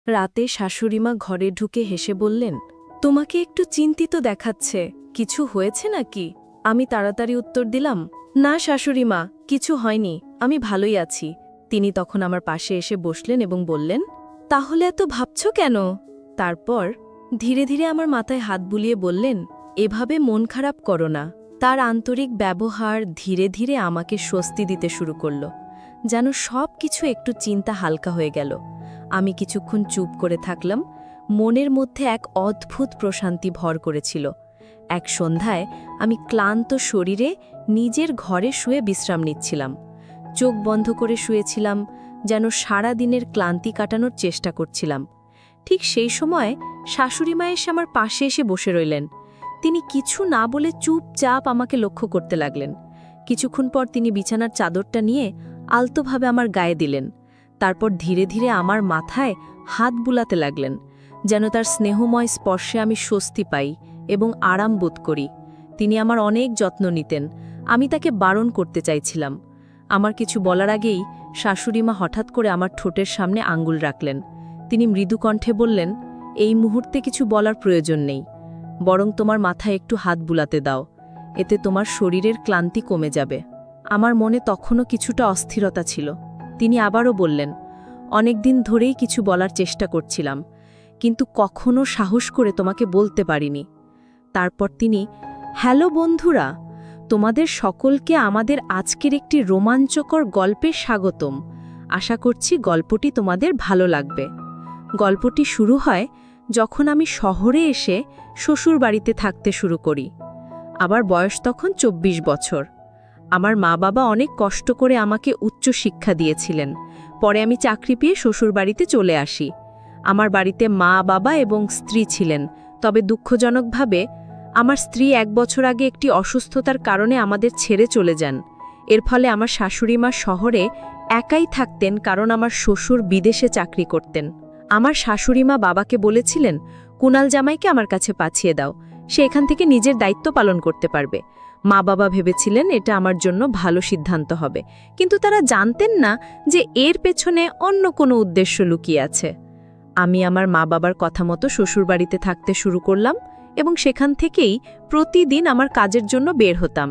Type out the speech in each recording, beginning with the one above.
রাতে শাশুড়িমা ঘরে ঢুকে হেসে বললেন, তোমাকে একটু চিন্তিত দেখাচ্ছে, কিছু হয়েছে নাকি? আমি তাড়াতাড়ি উত্তর দিলাম, না শাশুড়িমা, কিছু হয়নি, আমি ভালোই আছি। তিনি তখন আমার পাশে এসে বসলেন এবং বললেন, তাহলে এত ভাবছ কেন? তারপর ধীরে ধীরে আমার মাথায় হাত বুলিয়ে বললেন, এভাবে মন খারাপ করো না। তার আন্তরিক ব্যবহার ধীরে ধীরে আমাকে স্বস্তি দিতে শুরু করল, যেন সব কিছু একটু চিন্তা হালকা হয়ে গেল। আমি কিছুক্ষণ চুপ করে থাকলাম। মনের মধ্যে এক অদ্ভুত প্রশান্তি ভর করেছিল। এক সন্ধ্যায় আমি ক্লান্ত শরীরে নিজের ঘরে শুয়ে বিশ্রাম নিচ্ছিলাম। চোখ বন্ধ করে শুয়েছিলাম, যেন সারা দিনের ক্লান্তি কাটানোর চেষ্টা করছিলাম। ঠিক সেই সময় শাশুড়িমা এসে আমার পাশে এসে বসে রইলেন। তিনি কিছু না বলে চুপচাপ আমাকে লক্ষ্য করতে লাগলেন। কিছুক্ষণ পর তিনি বিছানার চাদরটা নিয়ে আলতোভাবে আমার গায়ে দিলেন। তারপর ধীরে ধীরে আমার মাথায় হাত বুলাতে লাগলেন, যেন তার স্নেহময় স্পর্শে আমি স্বস্তি পাই এবং আরাম বোধ করি। তিনি আমার অনেক যত্ন নিতেন। আমি তাকে বারণ করতে চাইছিলাম। আমার কিছু বলার আগেই শাশুড়িমা হঠাৎ করে আমার ঠোঁটের সামনে আঙ্গুল রাখলেন। তিনি মৃদু কণ্ঠে বললেন, এই মুহূর্তে কিছু বলার প্রয়োজন নেই, বরং তোমার মাথায় একটু হাত বুলাতে দাও, এতে তোমার শরীরের ক্লান্তি কমে যাবে। আমার মনে তখনও কিছুটা অস্থিরতা ছিল। তিনি আবারও বললেন, অনেক দিন ধরেই কিছু বলার চেষ্টা করছিলাম, কিন্তু কখনো সাহস করে তোমাকে বলতে পারিনি। তারপর তিনি, হ্যালো বন্ধুরা, তোমাদের সকলকে আমাদের আজকের একটি রোমাঞ্চকর গল্পে স্বাগতম। আশা করছি গল্পটি তোমাদের ভালো লাগবে। গল্পটি শুরু হয় যখন আমি শহরে এসে শ্বশুর বাড়িতে থাকতে শুরু করি। আমার বয়স তখন ২৪ বছর। আমার মা বাবা অনেক কষ্ট করে আমাকে উচ্চ শিক্ষা দিয়েছিলেন। পরে আমি চাকরি পেয়ে শ্বশুরবাড়িতে চলে আসি। আমার বাড়িতে মা বাবা এবং স্ত্রী ছিলেন, তবে দুঃখজনকভাবে আমার স্ত্রী ১ বছর আগে একটি অসুস্থতার কারণে আমাদের ছেড়ে চলে যান। এর ফলে আমার শাশুড়িমা শহরে একাই থাকতেন, কারণ আমার শ্বশুর বিদেশে চাকরি করতেন। আমার শাশুড়িমা বাবাকে বলেছিলেন, কুনাল জামাইকে আমার কাছে পাঠিয়ে দাও, সে এখান থেকে নিজের দায়িত্ব পালন করতে পারবে। মা বাবা ভেবেছিলেন এটা আমার জন্য ভালো সিদ্ধান্ত হবে, কিন্তু তারা জানতেন না যে এর পেছনে অন্য কোনো উদ্দেশ্য লুকিয়ে আছে। আমি আমার মা বাবার কথা মতো শ্বশুরবাড়িতে থাকতে শুরু করলাম এবং সেখান থেকেই প্রতিদিন আমার কাজের জন্য বের হতাম।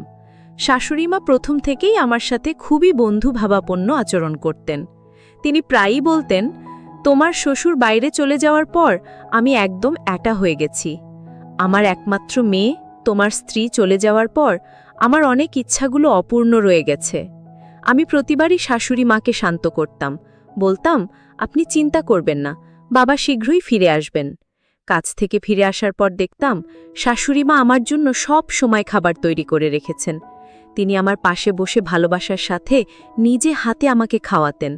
শাশুড়িমা প্রথম থেকেই আমার সাথে খুবই বন্ধুভাবাপন্ন আচরণ করতেন। তিনি প্রায়ই বলতেন, তোমার শ্বশুর বাইরে চলে যাওয়ার পর আমি একদম একা হয়ে গেছি। আমার একমাত্র মেয়ে, তোমার স্ত্রী চলে যাওয়ার পর আমার অনেক ইচ্ছাগুলো অপূর্ণ রয়ে গেছে। আমি প্রতিবারই শাশুড়ি মাকে শান্ত করতাম, বলতাম, আপনি চিন্তা করবেন না, বাবা শীঘ্রই ফিরে আসবেন। কাজ থেকে ফিরে আসার পর দেখতাম শাশুড়িমা আমার জন্য সব সময় খাবার তৈরি করে রেখেছেন। তিনি আমার পাশে বসে ভালোবাসার সাথে নিজে হাতে আমাকে খাওয়াতেন।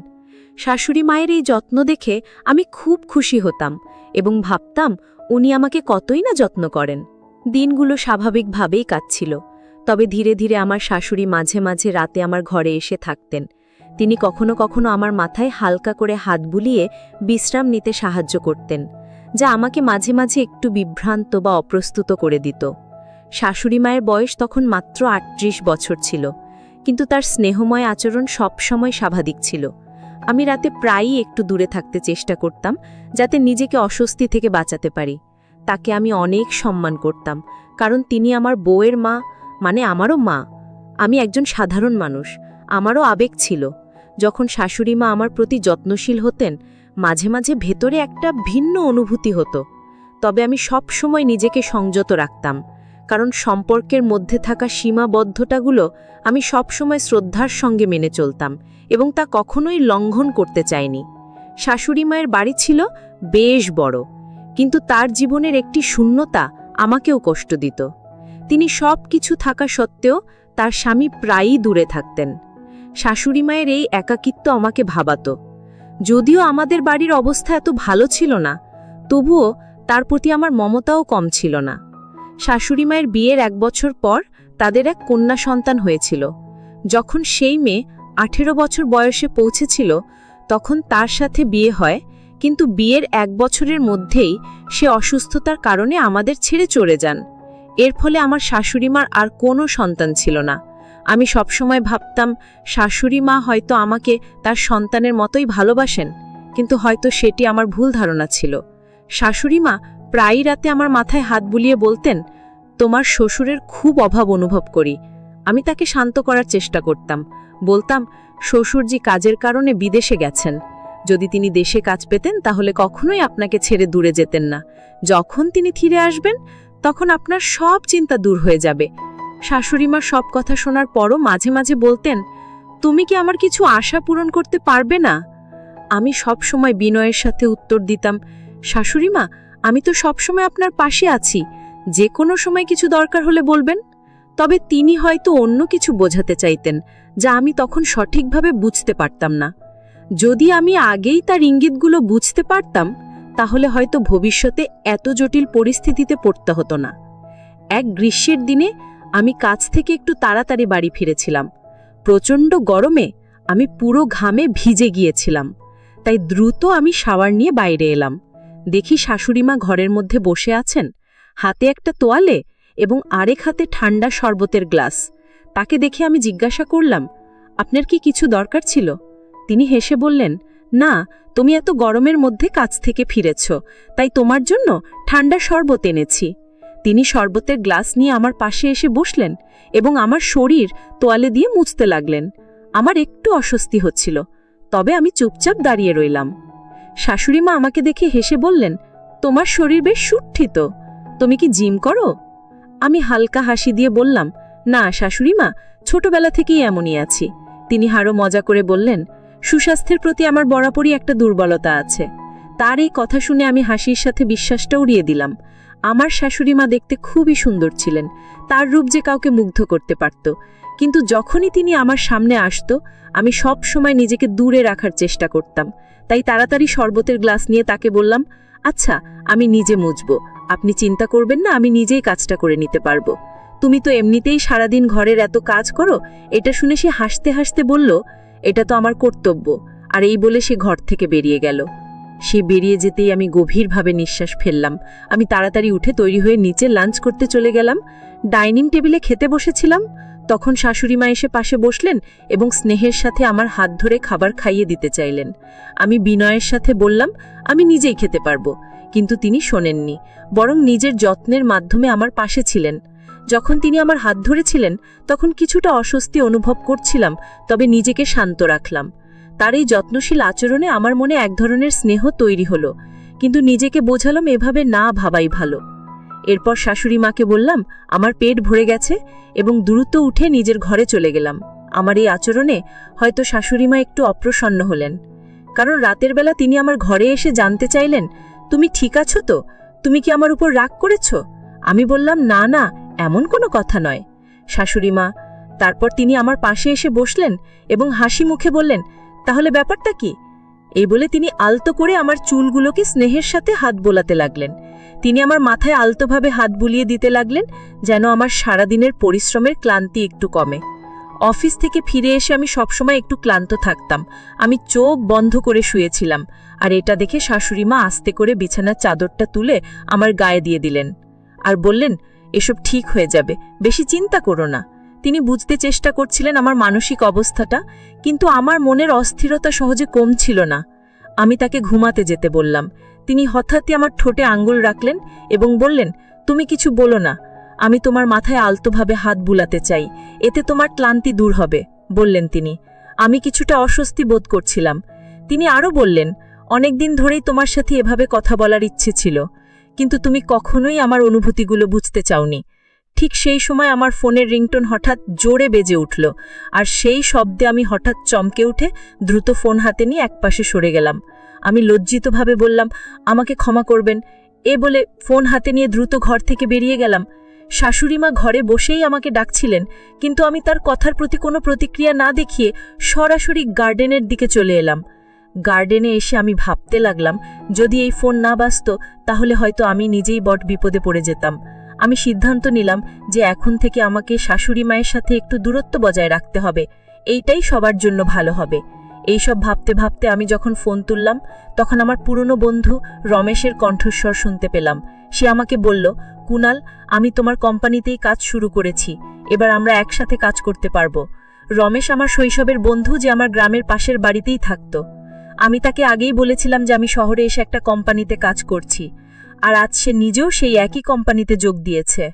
শাশুড়ি মায়ের এই যত্ন দেখে আমি খুব খুশি হতাম এবং ভাবতাম উনি আমাকে কতই না যত্ন করেন। দিনগুলো স্বাভাবিকভাবেই কাটছিল, তবে ধীরে ধীরে আমার শাশুড়ি মাঝে মাঝে রাতে আমার ঘরে এসে থাকতেন। তিনি কখনো কখনো আমার মাথায় হালকা করে হাত বুলিয়ে বিশ্রাম নিতে সাহায্য করতেন, যা আমাকে মাঝে মাঝে একটু বিভ্রান্ত বা অপ্রস্তুত করে দিত। শাশুড়ি মায়ের বয়স তখন মাত্র ৩৮ বছর ছিল, কিন্তু তার স্নেহময় আচরণ সবসময় স্বাভাবিক ছিল। আমি রাতে প্রায়ই একটু দূরে থাকতে চেষ্টা করতাম, যাতে নিজেকে অস্বস্তি থেকে বাঁচাতে পারি। তাকে আমি অনেক সম্মান করতাম, কারণ তিনি আমার বউয়ের মা, মানে আমারও মা। আমি একজন সাধারণ মানুষ, আমারও আবেগ ছিল। যখন শাশুড়ি মা আমার প্রতি যত্নশীল হতেন, মাঝে মাঝে ভেতরে একটা ভিন্ন অনুভূতি হতো। তবে আমি সব সময় নিজেকে সংযত রাখতাম, কারণ সম্পর্কের মধ্যে থাকা সীমাবদ্ধতাগুলো আমি সবসময় শ্রদ্ধার সঙ্গে মেনে চলতাম এবং তা কখনোই লঙ্ঘন করতে চাইনি। শাশুড়ি মায়ের বাড়ি ছিল বেশ বড়, কিন্তু তার জীবনের একটি শূন্যতা আমাকেও কষ্ট দিত। তিনি সব কিছু থাকা সত্ত্বেও তার স্বামী প্রায়ই দূরে থাকতেন। শাশুড়ি মায়ের এই একাকিত্ব আমাকে ভাবাতো। যদিও আমাদের বাড়ির অবস্থা এত ভালো ছিল না, তবুও তার প্রতি আমার মমতাও কম ছিল না। শাশুড়ি মায়ের বিয়ের ১ বছর পর তাদের এক কন্যা সন্তান হয়েছিল। যখন সেই মেয়ে ১৮ বছর বয়সে পৌঁছেছিল, তখন তার সাথে বিয়ে হয়, কিন্তু বিয়ের ১ বছরের মধ্যেই সে অসুস্থতার কারণে আমাদের ছেড়ে চলে যান। এর ফলে আমার শাশুড়িমার আর কোনো সন্তান ছিল না। আমি সবসময় ভাবতাম শাশুড়ি মা হয়তো আমাকে তার সন্তানের মতোই ভালোবাসেন, কিন্তু হয়তো সেটি আমার ভুল ধারণা ছিল। শাশুড়ি মা প্রায়ই রাতে আমার মাথায় হাত বুলিয়ে বলতেন, তোমার শ্বশুরের খুব অভাব অনুভব করি। আমি তাকে শান্ত করার চেষ্টা করতাম, বলতাম শ্বশুরজি কাজের কারণে বিদেশে গেছেন, যদি তিনি দেশে কাজ পেতেন তাহলে কখনোই আপনাকে ছেড়ে দূরে যেতেন না। যখন তিনি ফিরে আসবেন তখন আপনার সব চিন্তা দূর হয়ে যাবে। শাশুড়িমার সব কথা শোনার পরও মাঝে মাঝে বলতেন, তুমি কি আমার কিছু আশা পূরণ করতে পারবে না? আমি সব সময় বিনয়ের সাথে উত্তর দিতাম, শাশুড়িমা, আমি তো সব সময় আপনার পাশে আছি, যে কোনো সময় কিছু দরকার হলে বলবেন। তবে তিনি হয়তো অন্য কিছু বোঝাতে চাইতেন, যা আমি তখন সঠিকভাবে বুঝতে পারতাম না। যদি আমি আগেই তার ইঙ্গিতগুলো বুঝতে পারতাম তাহলে হয়তো ভবিষ্যতে এত জটিল পরিস্থিতিতে পড়তে হতো না। এক গ্রীষ্মের দিনে আমি কাজ থেকে একটু তাড়াতাড়ি বাড়ি ফিরেছিলাম। প্রচণ্ড গরমে আমি পুরো ঘামে ভিজে গিয়েছিলাম, তাই দ্রুত আমি শাওয়ার নিয়ে বাইরে এলাম। দেখি শাশুড়িমা ঘরের মধ্যে বসে আছেন, হাতে একটা তোয়ালে এবং আরেক হাতে ঠান্ডা শরবতের গ্লাস। তাকে দেখে আমি জিজ্ঞাসা করলাম, আপনার কি কিছু দরকার ছিল? তিনি হেসে বললেন, না, তুমি এত গরমের মধ্যে কাজ থেকে ফিরেছ, তাই তোমার জন্য ঠান্ডা শরবত এনেছি। তিনি শরবতের গ্লাস নিয়ে আমার পাশে এসে বসলেন এবং আমার শরীর তোয়ালে দিয়ে মুছতে লাগলেন। আমার একটু অস্বস্তি হচ্ছিল, তবে আমি চুপচাপ দাঁড়িয়ে রইলাম। শাশুড়িমা আমাকে দেখে হেসে বললেন, তোমার শরীর বেশ সুঠিত, তুমি কি জিম করো? আমি হালকা হাসি দিয়ে বললাম, না শাশুড়িমা, ছোটবেলা থেকেই এমনই আছি। তিনি আরও মজা করে বললেন, সুস্বাস্থ্যের প্রতি আমার বরাবরই একটা দুর্বলতা আছে। তার এই কথা শুনে আমি হাসির সাথে বিশ্বাসটা উড়িয়ে দিলাম। আমার শাশুড়িমা দেখতে খুবই সুন্দর ছিলেন, তার রূপ যে কাউকে মুগ্ধ করতে পারত। কিন্তু যখনই তিনি আমার সামনে আসত আমি সব সময় নিজেকে দূরে রাখার চেষ্টা করতাম। তাই তাড়াতাড়ি শরবতের গ্লাস নিয়ে তাকে বললাম, আচ্ছা, আমি নিজে মুছব, আপনি চিন্তা করবেন না, আমি নিজেই কাজটা করে নিতে পারবো। তুমি তো এমনিতেই সারাদিন ঘরের এত কাজ করো। এটা শুনে সে হাসতে হাসতে বলল, এটা তো আমার কর্তব্য। আর এই বলে সে ঘর থেকে বেরিয়ে গেল। সে বেরিয়ে যেতেই আমি গভীরভাবে নিঃশ্বাস ফেললাম। আমি তাড়াতাড়ি উঠে তৈরি হয়ে নিচে লাঞ্চ করতে চলে গেলাম। ডাইনিং টেবিলে খেতে বসেছিলাম, তখন শাশুড়িমা এসে পাশে বসলেন এবং স্নেহের সাথে আমার হাত ধরে খাবার খাইয়ে দিতে চাইলেন। আমি বিনয়ের সাথে বললাম, আমি নিজেই খেতে পারবো, কিন্তু তিনি শোনেননি, বরং নিজের যত্নের মাধ্যমে আমার পাশে ছিলেন। যখন তিনি আমার হাত ধরেছিলেন তখন কিছুটা অস্বস্তি অনুভব করছিলাম, তবে নিজেকে শান্ত রাখলাম। তার এই যত্নশীল আচরণে আমার মনে এক ধরনের স্নেহ তৈরি হলো, কিন্তু নিজেকে বোঝালাম এভাবে না ভাবাই ভালো। এরপর শাশুড়ি মাকে বললাম, আমার পেট ভরে গেছে, এবং দ্রুত উঠে নিজের ঘরে চলে গেলাম। আমার এই আচরণে হয়তো শাশুড়িমা একটু অপ্রসন্ন হলেন, কারণ রাতের বেলা তিনি আমার ঘরে এসে জানতে চাইলেন, তুমি ঠিক আছো তো? তুমি কি আমার উপর রাগ করেছ? আমি বললাম, না না, এমন কোনো কথা নয় শাশুড়িমা। তারপর তিনি আমার পাশে এসে বসলেন এবং হাসি মুখে বললেন, তাহলে ব্যাপারটা কি? এই বলে তিনি আলতো করে আমার চুলগুলোকে স্নেহের সাথে হাত বোলাতে লাগলেন। তিনি আমার মাথায় আলতোভাবে হাত বুলিয়ে দিতে লাগলেন, যেন আমার সারাদিনের পরিশ্রমের ক্লান্তি একটু কমে। অফিস থেকে ফিরে এসে আমি সবসময় একটু ক্লান্ত থাকতাম। আমি চোখ বন্ধ করে শুয়েছিলাম, আর এটা দেখে শাশুড়িমা আস্তে করে বিছানার চাদরটা তুলে আমার গায়ে দিয়ে দিলেন আর বললেন, এসব ঠিক হয়ে যাবে, বেশি চিন্তা করো না। তিনি বুঝতে চেষ্টা করছিলেন আমার মানসিক অবস্থাটা, কিন্তু আমার মনের অস্থিরতা সহজে কমছিল না। আমি তাকে ঘুমাতে যেতে বললাম। তিনি হঠাৎই আমার ঠোঁটে আঙ্গুল রাখলেন এবং বললেন, তুমি কিছু বলো না, আমি তোমার মাথায় আলতোভাবে হাত বুলাতে চাই, এতে তোমার ক্লান্তি দূর হবে, বললেন তিনি। আমি কিছুটা অস্বস্তি বোধ করছিলাম। তিনি আরও বললেন, অনেকদিন ধরেই তোমার সাথে এভাবে কথা বলার ইচ্ছে ছিল, কিন্তু তুমি কখনোই আমার অনুভূতিগুলো বুঝতে চাওনি। ঠিক সেই সময় আমার ফোনের রিংটোন হঠাৎ জোরে বেজে উঠল, আর সেই শব্দে আমি হঠাৎ চমকে উঠে দ্রুত ফোন হাতে নিয়ে একপাশে সরে গেলাম। আমি লজ্জিতভাবে বললাম, আমাকে ক্ষমা করবেন, এ বলে ফোন হাতে নিয়ে দ্রুত ঘর থেকে বেরিয়ে গেলাম। শাশুড়িমা ঘরে বসেই আমাকে ডাকছিলেন, কিন্তু আমি তার কথার প্রতি কোনো প্রতিক্রিয়া না দেখিয়ে সরাসরি গার্ডেনের দিকে চলে এলাম। গার্ডেনে এসে আমি ভাবতে লাগলাম, যদি এই ফোন না বাজত তাহলে হয়তো আমি নিজেই বড় বিপদে পড়ে যেতাম। আমি সিদ্ধান্ত নিলাম যে এখন থেকে আমাকে শাশুড়ি মায়ের সাথে একটু দূরত্ব বজায় রাখতে হবে, এইটাই সবার জন্য ভালো হবে। এইসব ভাবতে ভাবতে আমি যখন ফোন তুললাম তখন আমার পুরনো বন্ধু রমেশের কণ্ঠস্বর শুনতে পেলাম। সে আমাকে বলল, কুনাল, আমি তোমার কোম্পানিতেই কাজ শুরু করেছি, এবার আমরা একসাথে কাজ করতে পারবো। রমেশ আমার শৈশবের বন্ধু, যে আমার গ্রামের পাশের বাড়িতেই থাকত। আমি তাকে আগেই বলেছিলাম যে আমি শহরে এসে একটা কোম্পানিতে কাজ করছি, আর আজ সে নিজেও সেই একই কোম্পানিতে যোগ দিয়েছে।